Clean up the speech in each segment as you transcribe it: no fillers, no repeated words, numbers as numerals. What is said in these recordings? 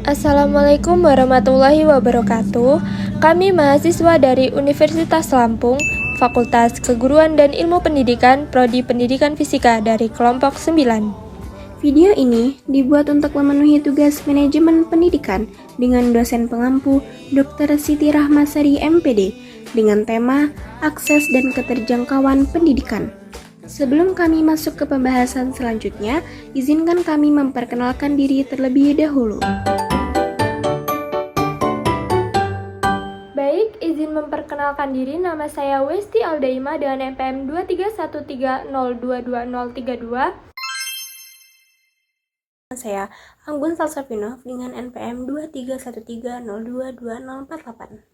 Assalamualaikum warahmatullahi wabarakatuh. Kami mahasiswa dari Universitas Lampung, Fakultas Keguruan dan Ilmu Pendidikan, Prodi Pendidikan Fisika dari kelompok 9. Video ini dibuat untuk memenuhi tugas manajemen pendidikan dengan dosen pengampu Dr. Siti Rahmasari MPD dengan tema akses dan keterjangkauan pendidikan. Sebelum kami masuk ke pembahasan selanjutnya, izinkan kami memperkenalkan diri terlebih dahulu. Baik, izin memperkenalkan diri, nama saya Westi Aldaima dengan NPM 2313022032. Saya Anggun Salsafinov dengan NPM 2313022048.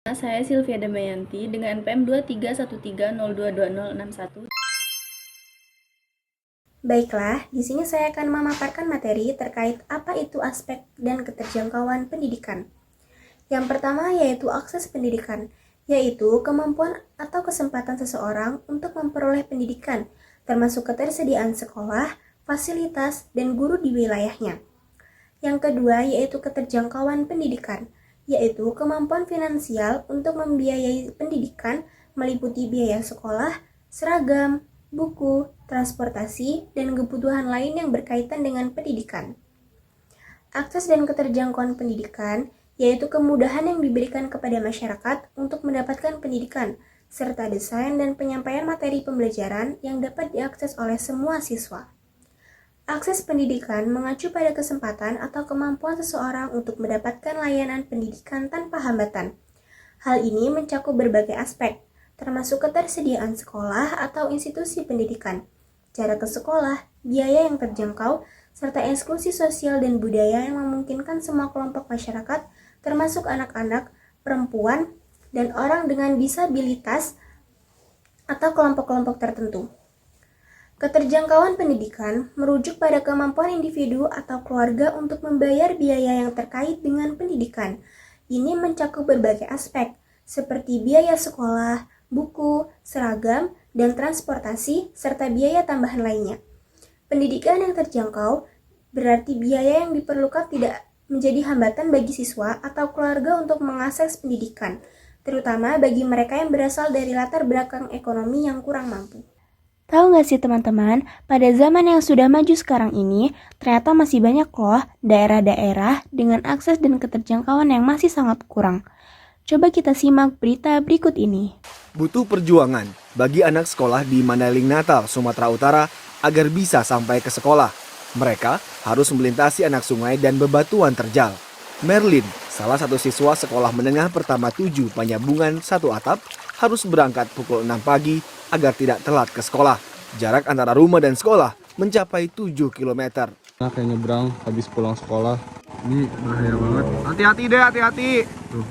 Saya Sylvia Damayanti dengan NPM 2313022061. Baiklah, di sini saya akan memaparkan materi terkait apa itu aspek dan keterjangkauan pendidikan. Yang pertama yaitu akses pendidikan, yaitu kemampuan atau kesempatan seseorang untuk memperoleh pendidikan, termasuk ketersediaan sekolah, fasilitas, dan guru di wilayahnya. Yang kedua yaitu keterjangkauan pendidikan, yaitu kemampuan finansial untuk membiayai pendidikan meliputi biaya sekolah, seragam, buku, transportasi, dan kebutuhan lain yang berkaitan dengan pendidikan. Akses dan keterjangkauan pendidikan yaitu kemudahan yang diberikan kepada masyarakat untuk mendapatkan pendidikan, serta desain dan penyampaian materi pembelajaran yang dapat diakses oleh semua siswa. Akses pendidikan mengacu pada kesempatan atau kemampuan seseorang untuk mendapatkan layanan pendidikan tanpa hambatan. Hal ini mencakup berbagai aspek, termasuk ketersediaan sekolah atau institusi pendidikan, jarak ke sekolah, biaya yang terjangkau, serta inklusi sosial dan budaya yang memungkinkan semua kelompok masyarakat, termasuk anak-anak, perempuan, dan orang dengan disabilitas atau kelompok-kelompok tertentu. Keterjangkauan pendidikan merujuk pada kemampuan individu atau keluarga untuk membayar biaya yang terkait dengan pendidikan. Ini mencakup berbagai aspek, seperti biaya sekolah, buku, seragam, dan transportasi, serta biaya tambahan lainnya. Pendidikan yang terjangkau berarti biaya yang diperlukan tidak menjadi hambatan bagi siswa atau keluarga untuk mengakses pendidikan, terutama bagi mereka yang berasal dari latar belakang ekonomi yang kurang mampu. Tahu nggak sih teman-teman, pada zaman yang sudah maju sekarang ini, ternyata masih banyak loh daerah-daerah dengan akses dan keterjangkauan yang masih sangat kurang. Coba kita simak berita berikut ini. Butuh perjuangan bagi anak sekolah di Mandailing Natal, Sumatera Utara agar bisa sampai ke sekolah. Mereka harus melintasi anak sungai dan bebatuan terjal. Merlin, salah satu siswa sekolah menengah pertama 7 Panyabungan 1 Atap, harus berangkat pukul 6 pagi agar tidak telat ke sekolah. Jarak antara rumah dan sekolah mencapai 7 km. Nah, kayak nyebrang habis pulang sekolah. Ini bahaya banget. Hati-hati deh, hati-hati. Tuh.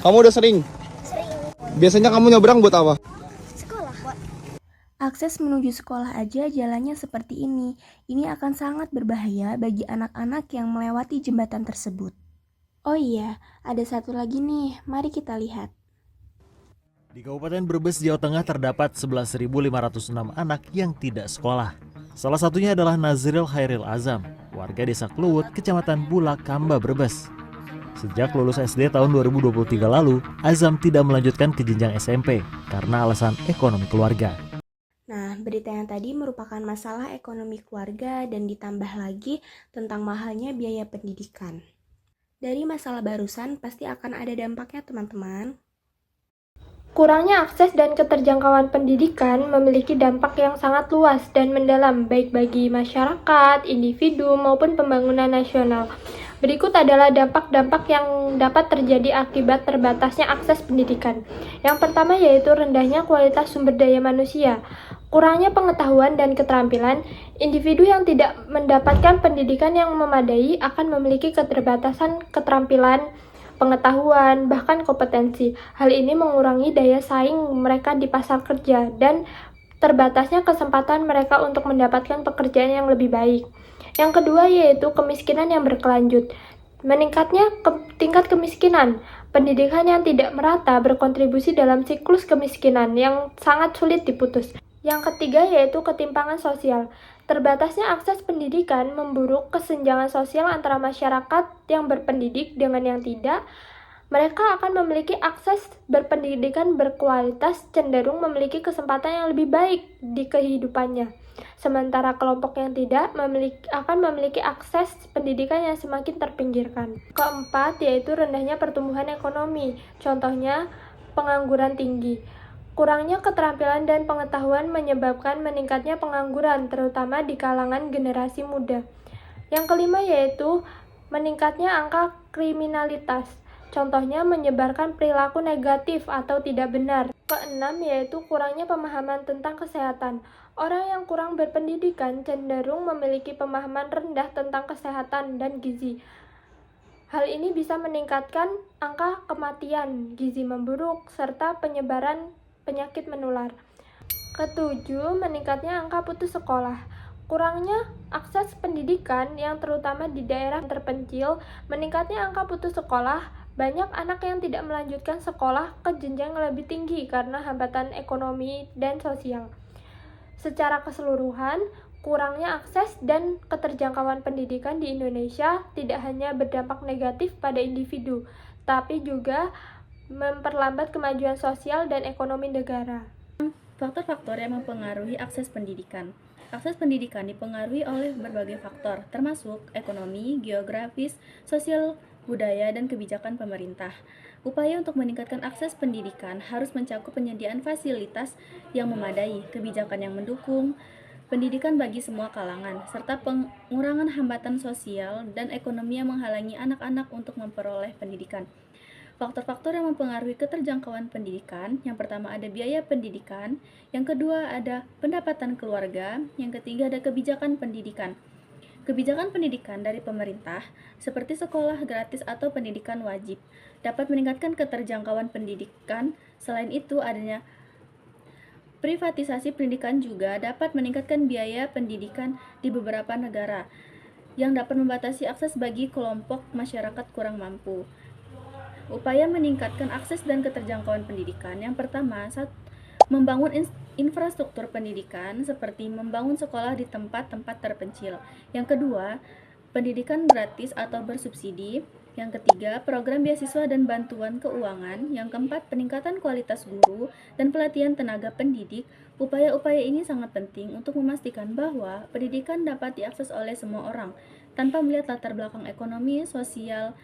Kamu udah sering? Sering. Biasanya kamu nyebrang buat apa? Akses menuju sekolah aja jalannya seperti ini. Ini akan sangat berbahaya bagi anak-anak yang melewati jembatan tersebut. Oh iya, ada satu lagi nih. Mari kita lihat. Di Kabupaten Brebes, Jawa Tengah terdapat 11.506 anak yang tidak sekolah. Salah satunya adalah Nazril Khairil Azam, warga Desa Kluwut, Kecamatan Bulakamba, Brebes. Sejak lulus SD tahun 2023 lalu, Azam tidak melanjutkan ke jenjang SMP karena alasan ekonomi keluarga. Nah, berita yang tadi merupakan masalah ekonomi keluarga dan ditambah lagi tentang mahalnya biaya pendidikan. Dari masalah barusan pasti akan ada dampaknya teman-teman. Kurangnya akses dan keterjangkauan pendidikan memiliki dampak yang sangat luas dan mendalam baik bagi masyarakat, individu, maupun pembangunan nasional. Berikut adalah dampak-dampak yang dapat terjadi akibat terbatasnya akses pendidikan. Yang pertama yaitu rendahnya kualitas sumber daya manusia. Kurangnya pengetahuan dan keterampilan, individu yang tidak mendapatkan pendidikan yang memadai akan memiliki keterbatasan keterampilan, pengetahuan, bahkan kompetensi. Hal ini mengurangi daya saing mereka di pasar kerja dan terbatasnya kesempatan mereka untuk mendapatkan pekerjaan yang lebih baik. Yang kedua yaitu kemiskinan yang berkelanjut. Meningkatnya tingkat kemiskinan, pendidikan yang tidak merata berkontribusi dalam siklus kemiskinan yang sangat sulit diputus. Yang ketiga yaitu ketimpangan sosial. Terbatasnya akses pendidikan memburuk kesenjangan sosial antara masyarakat yang berpendidik dengan yang tidak. Mereka akan memiliki akses berpendidikan berkualitas, cenderung memiliki kesempatan yang lebih baik di kehidupannya. Sementara kelompok yang tidak akan memiliki akses pendidikan yang semakin terpinggirkan. Keempat, yaitu rendahnya pertumbuhan ekonomi. Contohnya, pengangguran tinggi. Kurangnya keterampilan dan pengetahuan menyebabkan meningkatnya pengangguran, terutama di kalangan generasi muda. Yang kelima yaitu meningkatnya angka kriminalitas. Contohnya menyebarkan perilaku negatif atau tidak benar. Keenam yaitu kurangnya pemahaman tentang kesehatan. Orang yang kurang berpendidikan cenderung memiliki pemahaman rendah tentang kesehatan dan gizi. Hal ini bisa meningkatkan angka kematian, gizi memburuk, serta penyebaran penyakit menular. Ketujuh, meningkatnya angka putus sekolah. Kurangnya akses pendidikan yang terutama di daerah terpencil, meningkatnya angka putus sekolah. Banyak anak yang tidak melanjutkan sekolah ke jenjang lebih tinggi karena hambatan ekonomi dan sosial. Secara keseluruhan, kurangnya akses dan keterjangkauan pendidikan di Indonesia tidak hanya berdampak negatif pada individu, tapi juga memperlambat kemajuan sosial dan ekonomi negara. Faktor-faktor yang mempengaruhi akses pendidikan. Akses pendidikan dipengaruhi oleh berbagai faktor, termasuk ekonomi, geografis, sosial, budaya, dan kebijakan pemerintah. Upaya untuk meningkatkan akses pendidikan harus mencakup penyediaan fasilitas yang memadai, kebijakan yang mendukung pendidikan bagi semua kalangan, serta pengurangan hambatan sosial dan ekonomi yang menghalangi anak-anak untuk memperoleh pendidikan. Faktor-faktor yang mempengaruhi keterjangkauan pendidikan, yang pertama ada biaya pendidikan, yang kedua ada pendapatan keluarga, yang ketiga ada kebijakan pendidikan. Kebijakan pendidikan dari pemerintah, seperti sekolah gratis atau pendidikan wajib, dapat meningkatkan keterjangkauan pendidikan. Selain itu, adanya privatisasi pendidikan juga dapat meningkatkan biaya pendidikan di beberapa negara, yang dapat membatasi akses bagi kelompok masyarakat kurang mampu. Upaya meningkatkan akses dan keterjangkauan pendidikan. Yang pertama, membangun infrastruktur pendidikan seperti membangun sekolah di tempat-tempat terpencil. Yang kedua, pendidikan gratis atau bersubsidi. Yang ketiga, program beasiswa dan bantuan keuangan. Yang keempat, peningkatan kualitas guru dan pelatihan tenaga pendidik. Upaya-upaya ini sangat penting untuk memastikan bahwa pendidikan dapat diakses oleh semua orang tanpa melihat latar belakang ekonomi, sosial,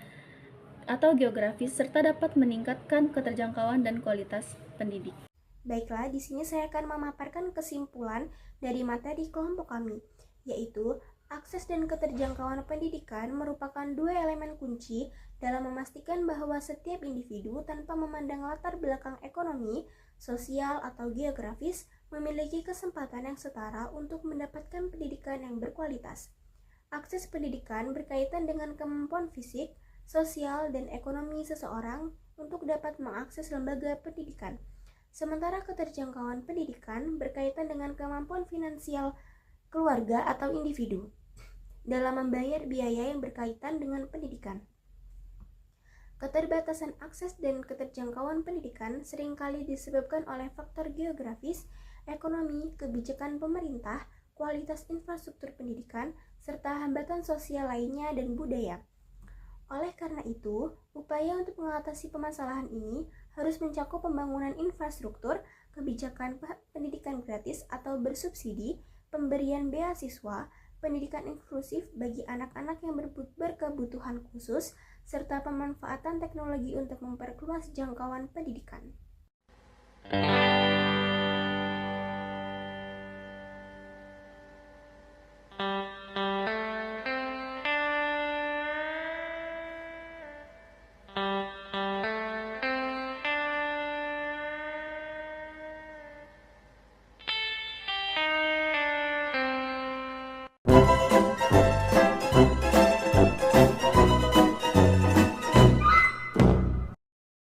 atau geografis, serta dapat meningkatkan keterjangkauan dan kualitas pendidik. Baiklah, di sini saya akan memaparkan kesimpulan dari materi kelompok kami, yaitu akses dan keterjangkauan pendidikan merupakan dua elemen kunci dalam memastikan bahwa setiap individu tanpa memandang latar belakang ekonomi, sosial, atau geografis memiliki kesempatan yang setara untuk mendapatkan pendidikan yang berkualitas. Akses pendidikan berkaitan dengan kemampuan fisik, sosial, dan ekonomi seseorang untuk dapat mengakses lembaga pendidikan. Sementara keterjangkauan pendidikan berkaitan dengan kemampuan finansial keluarga atau individu dalam membayar biaya yang berkaitan dengan pendidikan. Keterbatasan akses dan keterjangkauan pendidikan seringkali disebabkan oleh faktor geografis, ekonomi, kebijakan pemerintah, kualitas infrastruktur pendidikan, serta hambatan sosial lainnya dan budaya. Oleh karena itu, upaya untuk mengatasi permasalahan ini harus mencakup pembangunan infrastruktur, kebijakan pendidikan gratis atau bersubsidi, pemberian beasiswa, pendidikan inklusif bagi anak-anak yang berkebutuhan khusus, serta pemanfaatan teknologi untuk memperluas jangkauan pendidikan.